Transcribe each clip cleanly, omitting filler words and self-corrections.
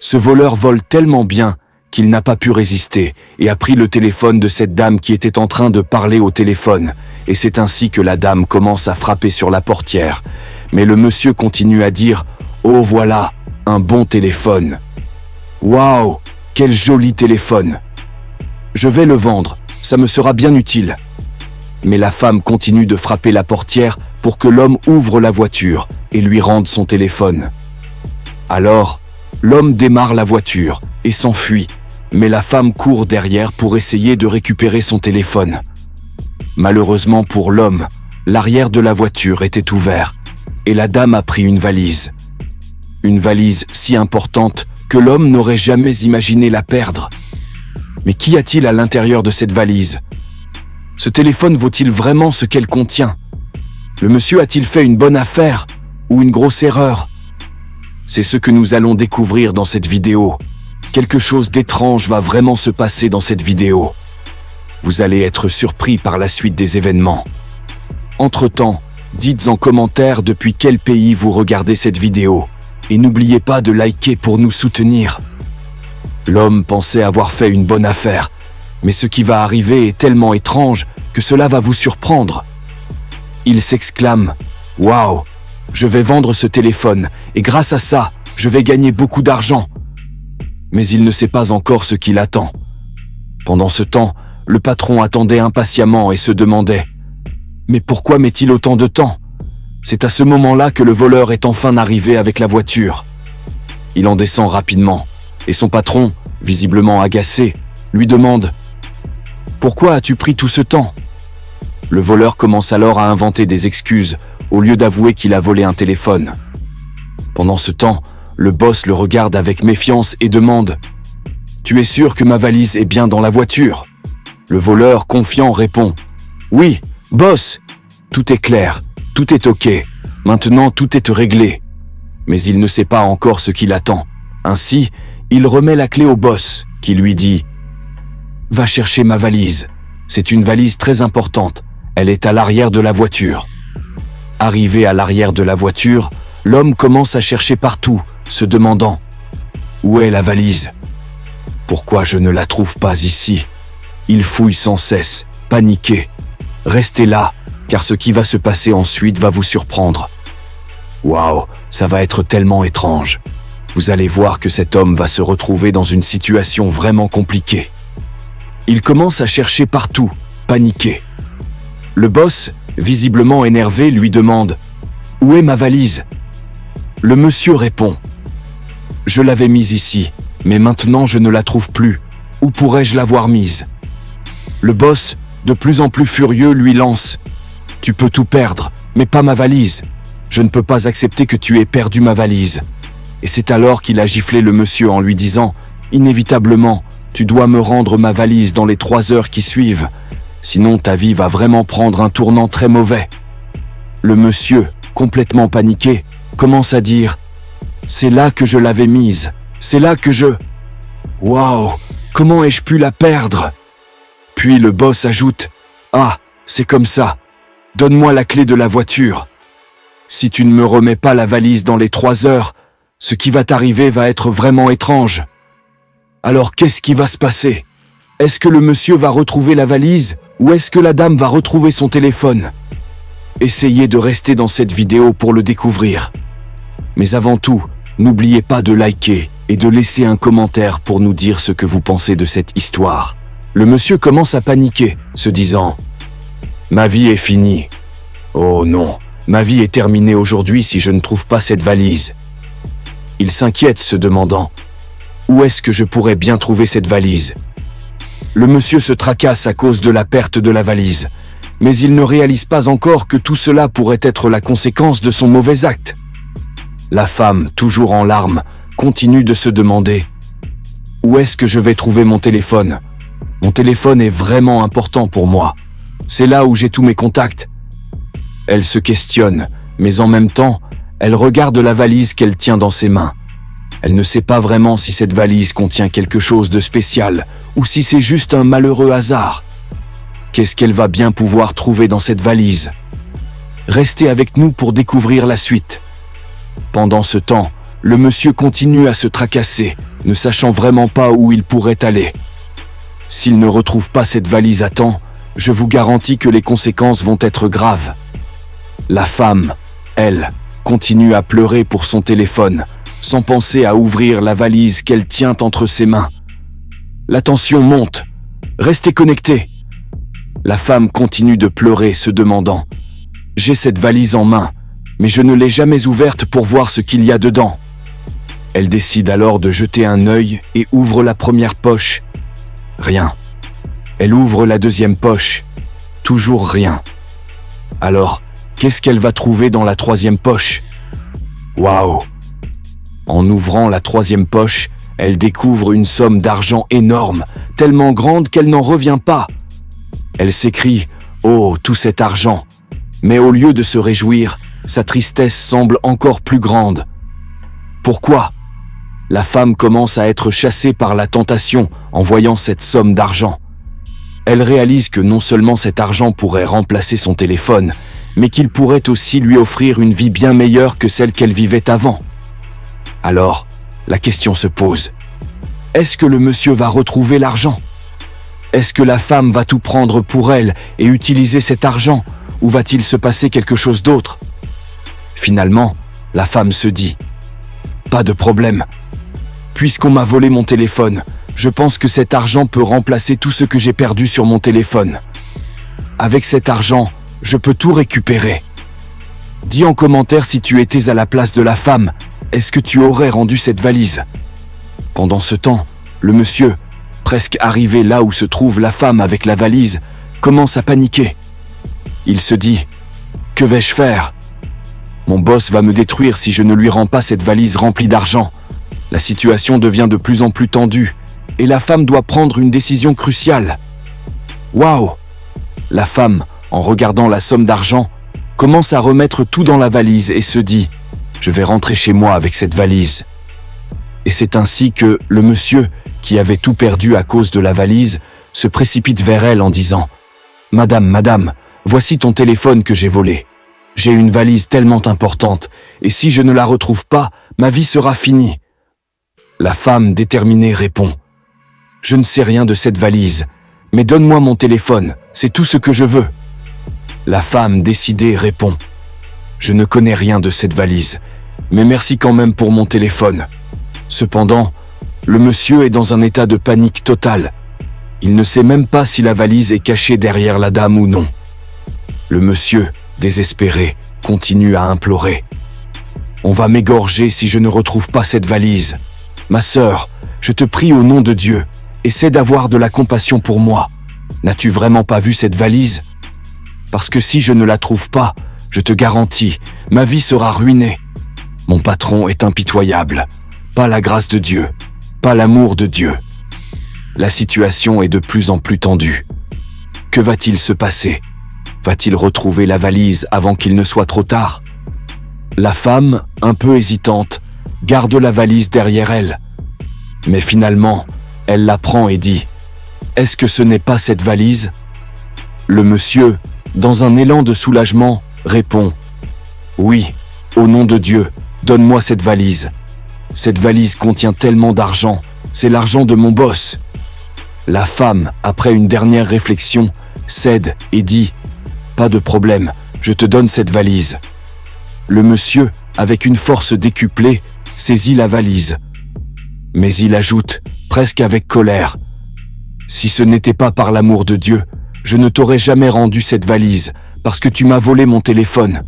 Ce voleur vole tellement bien qu'il n'a pas pu résister et a pris le téléphone de cette dame qui était en train de parler au téléphone. Et c'est ainsi que la dame commence à frapper sur la portière. Mais le monsieur continue à dire « Oh voilà, un bon téléphone. Waouh, quel joli téléphone. Je vais le vendre, ça me sera bien utile. » Mais la femme continue de frapper la portière pour que l'homme ouvre la voiture et lui rende son téléphone. Alors, l'homme démarre la voiture et s'enfuit, mais la femme court derrière pour essayer de récupérer son téléphone. Malheureusement pour l'homme, l'arrière de la voiture était ouvert et la dame a pris une valise. Une valise si importante que l'homme n'aurait jamais imaginé la perdre. Mais qu'y a-t-il à l'intérieur de cette valise? Ce téléphone vaut-il vraiment ce qu'elle contient? Le monsieur a-t-il fait une bonne affaire ou une grosse erreur? C'est ce que nous allons découvrir dans cette vidéo. Quelque chose d'étrange va vraiment se passer dans cette vidéo. Vous allez être surpris par la suite des événements. Entre-temps, dites en commentaire depuis quel pays vous regardez cette vidéo. Et n'oubliez pas de liker pour nous soutenir. L'homme pensait avoir fait une bonne affaire, mais ce qui va arriver est tellement étrange que cela va vous surprendre. Il s'exclame « Waouh, je vais vendre ce téléphone et grâce à ça, je vais gagner beaucoup d'argent. » Mais il ne sait pas encore ce qui l'attend. Pendant ce temps, le patron attendait impatiemment et se demandait « Mais pourquoi met-il autant de temps ?» C'est à ce moment-là que le voleur est enfin arrivé avec la voiture. Il en descend rapidement, et son patron, visiblement agacé, lui demande « Pourquoi as-tu pris tout ce temps ?» Le voleur commence alors à inventer des excuses, au lieu d'avouer qu'il a volé un téléphone. Pendant ce temps, le boss le regarde avec méfiance et demande « Tu es sûr que ma valise est bien dans la voiture ?» Le voleur, confiant, répond « Oui, boss, tout est clair. Tout est ok, maintenant tout est réglé. » Mais il ne sait pas encore ce qui l'attend. Ainsi, il remet la clé au boss, qui lui dit « Va chercher ma valise. C'est une valise très importante. Elle est à l'arrière de la voiture. » Arrivé à l'arrière de la voiture, l'homme commence à chercher partout, se demandant « Où est la valise? Pourquoi je ne la trouve pas ici ?» Il fouille sans cesse, paniqué. Restez là, car ce qui va se passer ensuite va vous surprendre. Waouh, ça va être tellement étrange. Vous allez voir que cet homme va se retrouver dans une situation vraiment compliquée. Il commence à chercher partout, paniqué. Le boss, visiblement énervé, lui demande « Où est ma valise ?» Le monsieur répond « Je l'avais mise ici, mais maintenant je ne la trouve plus. Où pourrais-je l'avoir mise ?» Le boss, de plus en plus furieux, lui lance « Tu peux tout perdre, mais pas ma valise. Je ne peux pas accepter que tu aies perdu ma valise. » Et c'est alors qu'il a giflé le monsieur en lui disant « Inévitablement, tu dois me rendre ma valise dans les 3 heures qui suivent. Sinon ta vie va vraiment prendre un tournant très mauvais. » Le monsieur, complètement paniqué, commence à dire « C'est là que je l'avais mise. C'est là que je... Waouh, comment ai-je pu la perdre ?» Puis le boss ajoute « Ah, c'est comme ça. Donne-moi la clé de la voiture. Si tu ne me remets pas la valise dans les 3 heures, ce qui va t'arriver va être vraiment étrange. » Alors qu'est-ce qui va se passer? Est-ce que le monsieur va retrouver la valise ou est-ce que la dame va retrouver son téléphone? Essayez de rester dans cette vidéo pour le découvrir. Mais avant tout, n'oubliez pas de liker et de laisser un commentaire pour nous dire ce que vous pensez de cette histoire. Le monsieur commence à paniquer, se disant « Ma vie est finie. Oh non, ma vie est terminée aujourd'hui si je ne trouve pas cette valise. » Il s'inquiète, se demandant « Où est-ce que je pourrais bien trouver cette valise ?» Le monsieur se tracasse à cause de la perte de la valise, mais il ne réalise pas encore que tout cela pourrait être la conséquence de son mauvais acte. La femme, toujours en larmes, continue de se demander « Où est-ce que je vais trouver mon téléphone ? Mon téléphone est vraiment important pour moi. C'est là où j'ai tous mes contacts. » Elle se questionne, mais en même temps, elle regarde la valise qu'elle tient dans ses mains. Elle ne sait pas vraiment si cette valise contient quelque chose de spécial ou si c'est juste un malheureux hasard. Qu'est-ce qu'elle va bien pouvoir trouver dans cette valise? Restez avec nous pour découvrir la suite. Pendant ce temps, le monsieur continue à se tracasser, ne sachant vraiment pas où il pourrait aller. S'il ne retrouve pas cette valise à temps, je vous garantis que les conséquences vont être graves. La femme, elle, continue à pleurer pour son téléphone, sans penser à ouvrir la valise qu'elle tient entre ses mains. La tension monte. Restez connectés. La femme continue de pleurer, se demandant « J'ai cette valise en main, mais je ne l'ai jamais ouverte pour voir ce qu'il y a dedans. » Elle décide alors de jeter un œil et ouvre la première poche. Rien. Elle ouvre la deuxième poche. Toujours rien. Alors, qu'est-ce qu'elle va trouver dans la troisième poche? Waouh! En ouvrant la troisième poche, elle découvre une somme d'argent énorme, tellement grande qu'elle n'en revient pas. Elle s'écrie « Oh, tout cet argent !» Mais au lieu de se réjouir, sa tristesse semble encore plus grande. Pourquoi? La femme commence à être chassée par la tentation en voyant cette somme d'argent. Elle réalise que non seulement cet argent pourrait remplacer son téléphone, mais qu'il pourrait aussi lui offrir une vie bien meilleure que celle qu'elle vivait avant. Alors, la question se pose. Est-ce que le monsieur va retrouver l'argent? Est-ce que la femme va tout prendre pour elle et utiliser cet argent, ou va-t-il se passer quelque chose d'autre? Finalement, la femme se dit « Pas de problème. Puisqu'on m'a volé mon téléphone, je pense que cet argent peut remplacer tout ce que j'ai perdu sur mon téléphone. Avec cet argent, je peux tout récupérer. Dis en commentaire si tu étais à la place de la femme, est-ce que tu aurais rendu cette valise? » Pendant ce temps, le monsieur, presque arrivé là où se trouve la femme avec la valise, commence à paniquer. Il se dit « Que vais-je faire? Mon boss va me détruire si je ne lui rends pas cette valise remplie d'argent. » La situation devient de plus en plus tendue et la femme doit prendre une décision cruciale. Waouh! La femme, en regardant la somme d'argent, commence à remettre tout dans la valise et se dit « Je vais rentrer chez moi avec cette valise. » Et c'est ainsi que le monsieur, qui avait tout perdu à cause de la valise, se précipite vers elle en disant « Madame, voici ton téléphone que j'ai volé. J'ai une valise tellement importante, et si je ne la retrouve pas, ma vie sera finie. » La femme déterminée répond « Je ne sais rien de cette valise, mais donne-moi mon téléphone, c'est tout ce que je veux. » La femme décidée répond « Je ne connais rien de cette valise, mais merci quand même pour mon téléphone. » Cependant, le monsieur est dans un état de panique totale. Il ne sait même pas si la valise est cachée derrière la dame ou non. Le monsieur, désespéré, continue à implorer « On va m'égorger si je ne retrouve pas cette valise. Ma sœur, je te prie au nom de Dieu, essaie d'avoir de la compassion pour moi. N'as-tu vraiment pas vu cette valise? Parce que si je ne la trouve pas, je te garantis, ma vie sera ruinée. Mon patron est impitoyable. Pas la grâce de Dieu, pas l'amour de Dieu. » La situation est de plus en plus tendue. Que va-t-il se passer? Va-t-il retrouver la valise avant qu'il ne soit trop tard? La femme, un peu hésitante, garde la valise derrière elle. Mais finalement, elle la prend et dit « Est-ce que ce n'est pas cette valise ?» Le monsieur, dans un élan de soulagement, répond « Oui, au nom de Dieu, donne-moi cette valise. Cette valise contient tellement d'argent, c'est l'argent de mon boss. » La femme, après une dernière réflexion, cède et dit « Pas de problème, je te donne cette valise. » Le monsieur, avec une force décuplée, saisit la valise. Mais il ajoute, presque avec colère, « Si ce n'était pas par l'amour de Dieu, je ne t'aurais jamais rendu cette valise, parce que tu m'as volé mon téléphone. »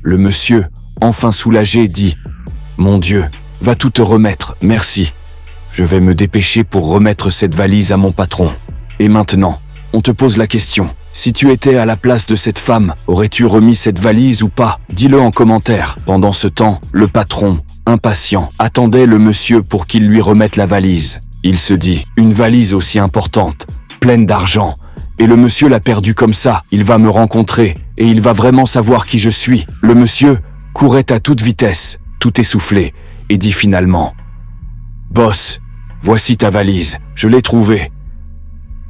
Le monsieur, enfin soulagé, dit, « Mon Dieu, va tout te remettre, merci. Je vais me dépêcher pour remettre cette valise à mon patron. Et maintenant, on te pose la question. Si tu étais à la place de cette femme, aurais-tu remis cette valise ou pas? Dis-le en commentaire. » Pendant ce temps, le patron, impatient, attendait le monsieur pour qu'il lui remette la valise. Il se dit, une valise aussi importante, pleine d'argent, et le monsieur l'a perdue comme ça, il va me rencontrer, et il va vraiment savoir qui je suis. Le monsieur courait à toute vitesse, tout essoufflé, et dit finalement, « Boss, voici ta valise, je l'ai trouvée. »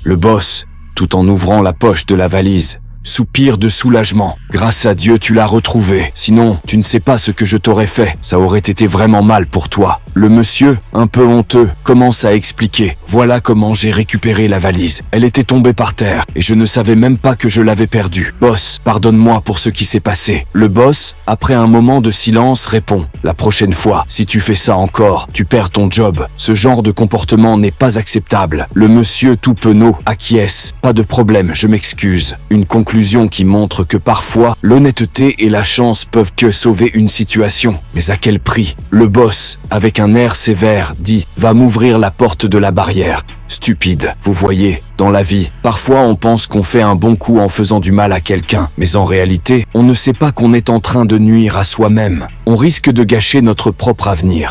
Le boss, tout en ouvrant la poche de la valise, Soupir de soulagement. Grâce à Dieu, tu l'as retrouvé. Sinon, tu ne sais pas ce que je t'aurais fait. Ça aurait été vraiment mal pour toi. Le monsieur, un peu honteux, commence à expliquer. Voilà comment j'ai récupéré la valise. Elle était tombée par terre et je ne savais même pas que je l'avais perdue. Boss, pardonne-moi pour ce qui s'est passé. Le boss, après un moment de silence, répond. La prochaine fois, si tu fais ça encore, tu perds ton job. Ce genre de comportement n'est pas acceptable. Le monsieur tout penaud acquiesce. Pas de problème, je m'excuse. Une conclusion qui montre que parfois, l'honnêteté et la chance peuvent que sauver une situation. Mais à quel prix? Le boss, avec un air sévère, dit « Va m'ouvrir la porte de la barrière ». Stupide, vous voyez, dans la vie, parfois on pense qu'on fait un bon coup en faisant du mal à quelqu'un, mais en réalité, on ne sait pas qu'on est en train de nuire à soi-même. On risque de gâcher notre propre avenir.